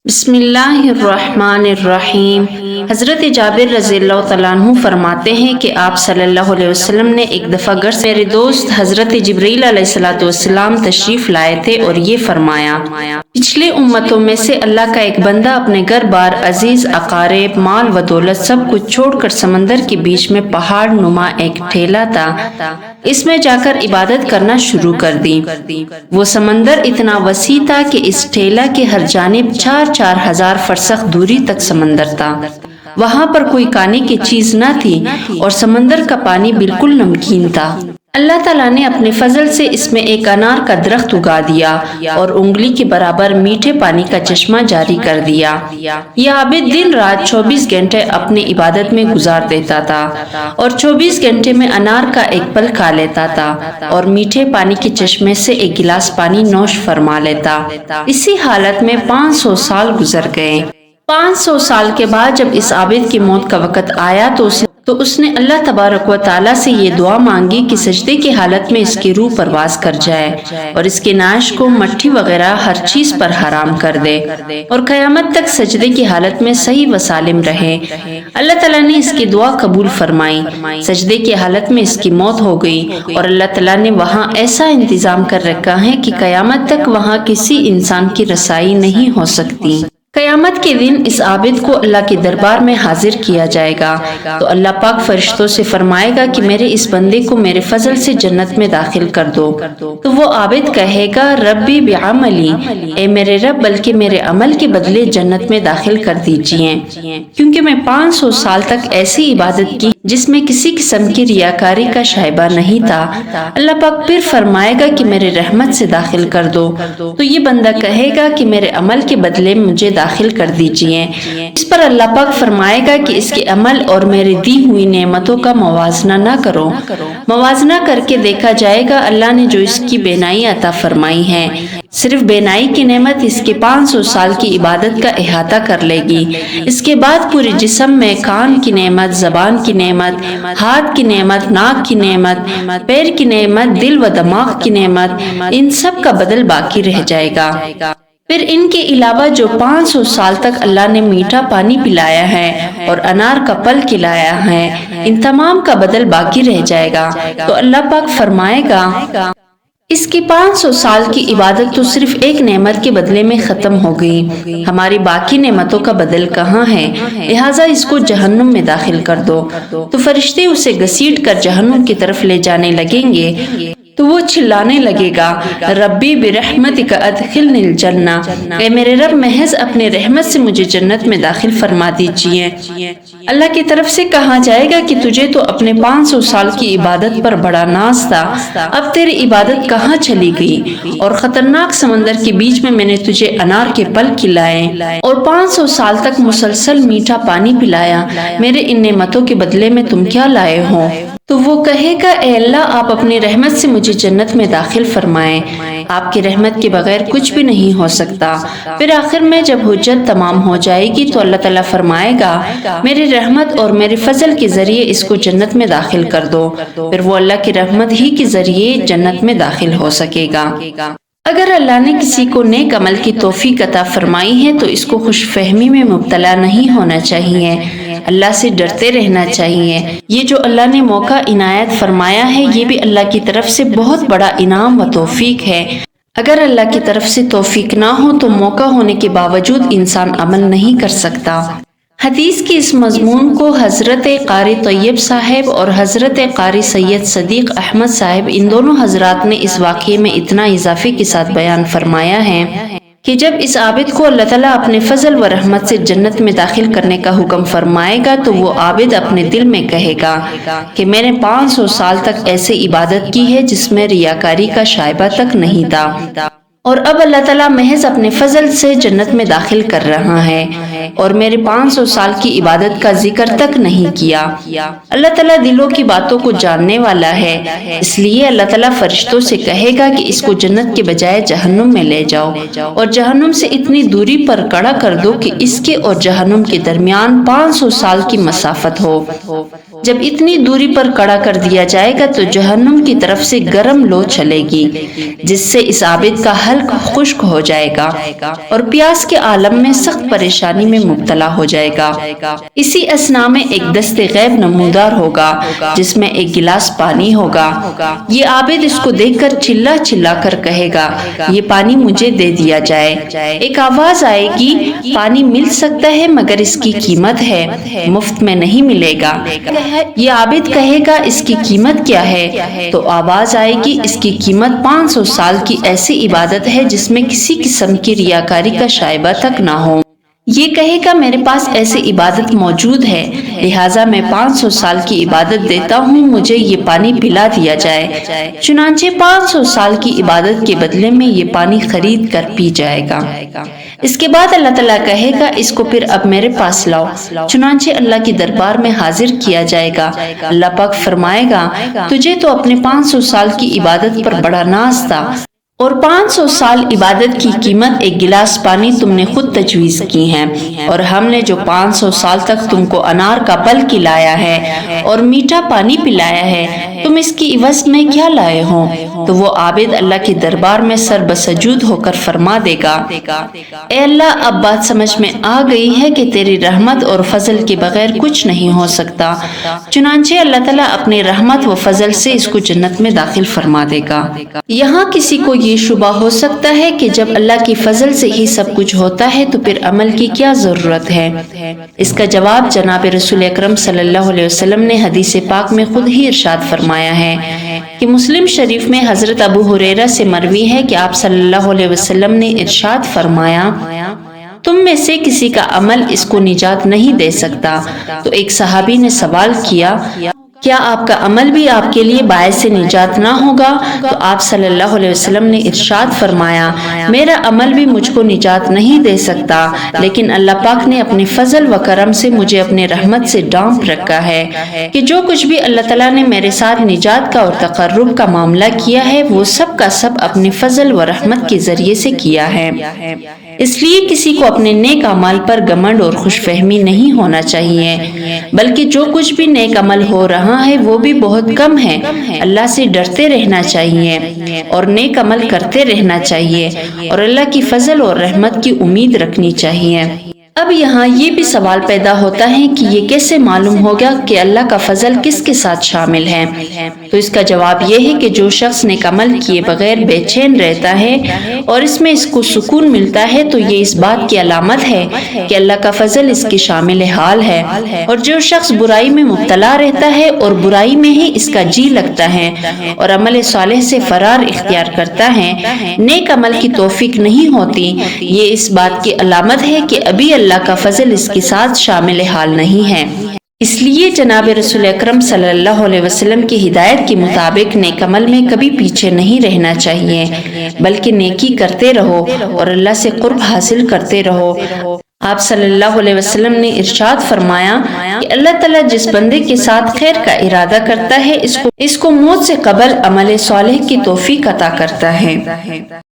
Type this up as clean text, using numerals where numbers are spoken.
بسم اللہ الرحمن الرحیم۔ حضرت جابر رضی اللہ تعالیٰ عنہ فرماتے ہیں کہ آپ صلی اللہ علیہ وسلم نے ایک دفعہ گھر سے میرے دوست حضرت جبرائیل علیہ السلام تشریف لائے تھے اور یہ فرمایا، پچھلے امتوں میں سے اللہ کا ایک بندہ اپنے گھر بار، عزیز، اقارب، مال و دولت سب کچھ چھوڑ کر سمندر کے بیچ میں پہاڑ نما ایک ٹھیلا تھا، اس میں جا کر عبادت کرنا شروع کر دی۔ وہ سمندر اتنا وسیع تھا کہ اس ٹھیلا کے ہر جانب 4,000 فرسخ دوری تک سمندر تھا۔ وہاں پر کوئی کھانے کی چیز نہ تھی اور سمندر کا پانی بالکل نمکین تھا۔ اللہ تعالیٰ نے اپنے فضل سے اس میں ایک انار کا درخت اگا دیا اور انگلی کے برابر میٹھے پانی کا چشمہ جاری کر دیا۔ یہ عابد دن رات 24 گھنٹے اپنی عبادت میں گزار دیتا تھا اور 24 گھنٹے میں انار کا ایک پھل کھا لیتا تھا اور میٹھے پانی کے چشمے سے ایک گلاس پانی نوش فرما لیتا۔ اسی حالت میں 500 سال گزر گئے۔ 500 سال کے بعد جب اس عابد کی موت کا وقت آیا تو اس نے اللہ تبارک و تعالیٰ سے یہ دعا مانگی کہ سجدے کی حالت میں اس کی روح پرواز کر جائے اور اس کے نعش کو مٹی وغیرہ ہر چیز پر حرام کر دے اور قیامت تک سجدے کی حالت میں صحیح و سالم رہے۔ اللہ تعالیٰ نے اس کی دعا قبول فرمائی۔ سجدے کی حالت میں اس کی موت ہو گئی اور اللہ تعالیٰ نے وہاں ایسا انتظام کر رکھا ہے کہ قیامت تک وہاں کسی انسان کی رسائی نہیں ہو سکتی۔ قیامت کے دن اس عابد کو اللہ کے دربار میں حاضر کیا جائے گا تو اللہ پاک فرشتوں سے فرمائے گا کہ میرے اس بندے کو میرے فضل سے جنت میں داخل کر دو، تو وہ عابد کہے گا، ربی بعملی، اے میرے رب بلکہ میرے عمل کے بدلے جنت میں داخل کر دیجئے، کیونکہ میں 500 سال تک ایسی عبادت کی جس میں کسی قسم کی ریاکاری کا شائبہ نہیں تھا۔ اللہ پاک پھر فرمائے گا کہ میرے رحمت سے داخل کر دو، تو یہ بندہ کہے گا کہ میرے عمل کے بدلے مجھے داخل کر دیجئے۔ اس پر اللہ پاک فرمائے گا کہ اس کے عمل اور میری دی ہوئی نعمتوں کا موازنہ نہ کرو۔ موازنہ کر کے دیکھا جائے گا اللہ نے جو اس کی بینائی عطا فرمائی ہے، صرف بینائی کی نعمت اس کے 500 سال کی عبادت کا احاطہ کر لے گی۔ اس کے بعد پورے جسم میں کان کی نعمت، زبان کی نعمت، ہاتھ کی نعمت، ناک کی نعمت، پیر کی نعمت، دل و دماغ کی نعمت، ان سب کا بدل باقی رہ جائے گا۔ پھر ان کے علاوہ جو 500 سال تک اللہ نے میٹھا پانی پلایا ہے اور انار کا پھل کھلایا ہے، ان تمام کا بدل باقی رہ جائے گا۔ تو اللہ پاک فرمائے گا، اس کی 500 سال کی عبادت تو صرف ایک نعمت کے بدلے میں ختم ہو گئی، ہماری باقی نعمتوں کا بدل کہاں ہے؟ لہٰذا اس کو جہنم میں داخل کر دو۔ تو فرشتے اسے گھسیٹ کر جہنم کی طرف لے جانے لگیں گے تو وہ چلانے لگے گا، ربی برحمتک ادخلنی الجنہ، اے میرے رب محض اپنے رحمت سے مجھے جنت میں داخل فرما دیجئے۔ اللہ کی طرف سے کہا جائے گا کہ تجھے تو اپنے 500 سال کی عبادت پر بڑا ناز تھا، اب تیری عبادت کہاں چلی گئی؟ اور خطرناک سمندر کے بیچ میں نے تجھے انار کے پھل کھلائے اور 500 سال تک مسلسل میٹھا پانی پلایا، میرے ان نعمتوں کے بدلے میں تم کیا لائے ہو؟ تو وہ کہے گا، اے اللہ آپ اپنی رحمت سے مجھے جنت میں داخل فرمائیں، آپ کی رحمت کے بغیر کچھ بھی نہیں ہو سکتا۔ پھر آخر میں جب حجت تمام ہو جائے گی تو اللہ تعالیٰ فرمائے گا، میری رحمت اور میرے فضل کے ذریعے اس کو جنت میں داخل کر دو، پھر وہ اللہ کی رحمت ہی کے ذریعے جنت میں داخل ہو سکے گا۔ اگر اللہ نے کسی کو نیک عمل کی توفیق عطا فرمائی ہے تو اس کو خوش فہمی میں مبتلا نہیں ہونا چاہیے، اللہ سے ڈرتے رہنا چاہیے۔ یہ جو اللہ نے موقع عنایت فرمایا ہے یہ بھی اللہ کی طرف سے بہت بڑا انعام و توفیق ہے۔ اگر اللہ کی طرف سے توفیق نہ ہو تو موقع ہونے کے باوجود انسان عمل نہیں کر سکتا۔ حدیث کی اس مضمون کو حضرت قاری طیب صاحب اور حضرت قاری سید صدیق احمد صاحب، ان دونوں حضرات نے اس واقعے میں اتنا اضافے کے ساتھ بیان فرمایا ہے کہ جب اس عابد کو اللہ تعالیٰ اپنے فضل و رحمت سے جنت میں داخل کرنے کا حکم فرمائے گا تو وہ عابد اپنے دل میں کہے گا کہ میں نے 500 سال تک ایسے عبادت کی ہے جس میں ریاکاری کا شائبہ تک نہیں تھا، اور اب اللہ تعالیٰ محض اپنے فضل سے جنت میں داخل کر رہا ہے اور میرے 500 سال کی عبادت کا ذکر تک نہیں کیا۔ اللہ تعالیٰ دلوں کی باتوں کو جاننے والا ہے، اس لیے اللہ تعالیٰ فرشتوں سے کہے گا کہ اس کو جنت کے بجائے جہنم میں لے جاؤ اور جہنم سے اتنی دوری پر کھڑا کر دو کہ اس کے اور جہنم کے درمیان 500 سال کی مسافت ہو۔ جب اتنی دوری پر کھڑا کر دیا جائے گا تو جہنم کی طرف سے گرم لو چلے گی جس سے اس عابد کا حلق خشک ہو جائے گا اور پیاس کے عالم میں سخت پریشانی میں مبتلا ہو جائے گا۔ اسی اثناء میں ایک دست غیب نمودار ہوگا جس میں ایک گلاس پانی ہوگا۔ یہ عابد اس کو دیکھ کر چلا چلا کر کہے گا یہ پانی مجھے دے دیا جائے۔ ایک آواز آئے گی پانی مل سکتا ہے مگر اس کی قیمت ہے، مفت میں نہیں ملے گا۔ یہ عابد کہے گا اس کی قیمت کیا ہے؟ تو آواز آئے گی اس کی قیمت 500 سال کی ایسی عبادت ہے جس میں کسی قسم کی ریاکاری کا شائبہ تک نہ ہو۔ یہ کہے گا میرے پاس ایسی عبادت موجود ہے لہٰذا میں 500 سال کی عبادت دیتا ہوں، مجھے یہ پانی پلا دیا جائے۔ چنانچہ 500 سال کی عبادت کے بدلے میں یہ پانی خرید کر پی جائے گا۔ اس کے بعد اللہ تعالیٰ کہے گا اس کو پھر اب میرے پاس لاؤ۔ چنانچہ اللہ کے دربار میں حاضر کیا جائے گا۔ اللہ پاک فرمائے گا تجھے تو اپنے 500 سال کی عبادت پر بڑا ناز تھا اور 500 سال عبادت کی قیمت ایک گلاس پانی تم نے خود تجویز کی ہے، اور ہم نے جو 500 سال تک تم کو انار کا پھل کھلایا ہے اور میٹھا پانی پلایا ہے، تم اس کی عوض میں کیا لائے ہو؟ تو وہ عابد اللہ کے دربار میں سر بسجود ہو کر فرما دے گا اے اللہ اب بات سمجھ میں آ گئی ہے کہ تیری رحمت اور فضل کے بغیر کچھ نہیں ہو سکتا۔ چنانچہ اللہ تعالیٰ اپنی رحمت و فضل سے اس کو جنت میں داخل فرما دے گا۔ یہاں کسی کو یہ شبہ ہو سکتا ہے کہ جب اللہ کی فضل سے ہی سب کچھ ہوتا ہے تو پھر عمل کی کیا ضرورت ہے؟ اس کا جواب جناب رسول اکرم صلی اللہ علیہ وسلم نے حدیث پاک میں خود ہی ارشاد فرمایا ہے کہ مسلم شریف میں حضرت ابو ہریرہ سے مروی ہے کہ آپ صلی اللہ علیہ وسلم نے ارشاد فرمایا تم میں سے کسی کا عمل اس کو نجات نہیں دے سکتا۔ تو ایک صحابی نے سوال کیا کیا آپ کا عمل بھی آپ کے لیے باعث نجات نہ ہوگا؟ تو آپ صلی اللہ علیہ وسلم نے ارشاد فرمایا میرا عمل بھی مجھ کو نجات نہیں دے سکتا، لیکن اللہ پاک نے اپنے فضل و کرم سے مجھے اپنے رحمت سے ڈانپ رکھا ہے کہ جو کچھ بھی اللہ تعالیٰ نے میرے ساتھ نجات کا اور تقرب کا معاملہ کیا ہے وہ سب کا سب اپنے فضل و رحمت کے ذریعے سے کیا ہے۔ اس لیے کسی کو اپنے نیک اعمال پر گھمنڈ اور خوش فہمی نہیں ہونا چاہیے، بلکہ جو کچھ بھی نیک عمل ہو رہا ہے وہ بھی بہت کم ہے۔ اللہ سے ڈرتے رہنا چاہیے اور نیک عمل کرتے رہنا چاہیے اور اللہ کی فضل اور رحمت کی امید رکھنی چاہیے۔ اب یہاں یہ بھی سوال پیدا ہوتا ہے کہ یہ کیسے معلوم ہوگا کہ اللہ کا فضل کس کے ساتھ شامل ہے؟ تو اس کا جواب یہ ہے کہ جو شخص نیک عمل کیے بغیر بے چین رہتا ہے اور اس میں اس کو سکون ملتا ہے تو یہ اس بات کی علامت ہے کہ اللہ کا فضل اس کے شامل حال ہے، اور جو شخص برائی میں مبتلا رہتا ہے اور برائی میں ہی اس کا جی لگتا ہے اور عمل صالح سے فرار اختیار کرتا ہے، نیک عمل کی توفیق نہیں ہوتی، یہ اس بات کی علامت ہے کہ ابھی اللہ کا فضل اس کے ساتھ شامل حال نہیں ہے۔ اس لیے جناب رسول اکرم صلی اللہ علیہ وسلم کی ہدایت کے مطابق نیک عمل میں کبھی پیچھے نہیں رہنا چاہیے، بلکہ نیکی کرتے رہو اور اللہ سے قرب حاصل کرتے رہو۔ آپ صلی اللہ علیہ وسلم نے ارشاد فرمایا کہ اللہ تعالیٰ جس بندے کے ساتھ خیر کا ارادہ کرتا ہے اس کو موت سے قبل عمل صالح کی توفیق عطا کرتا ہے۔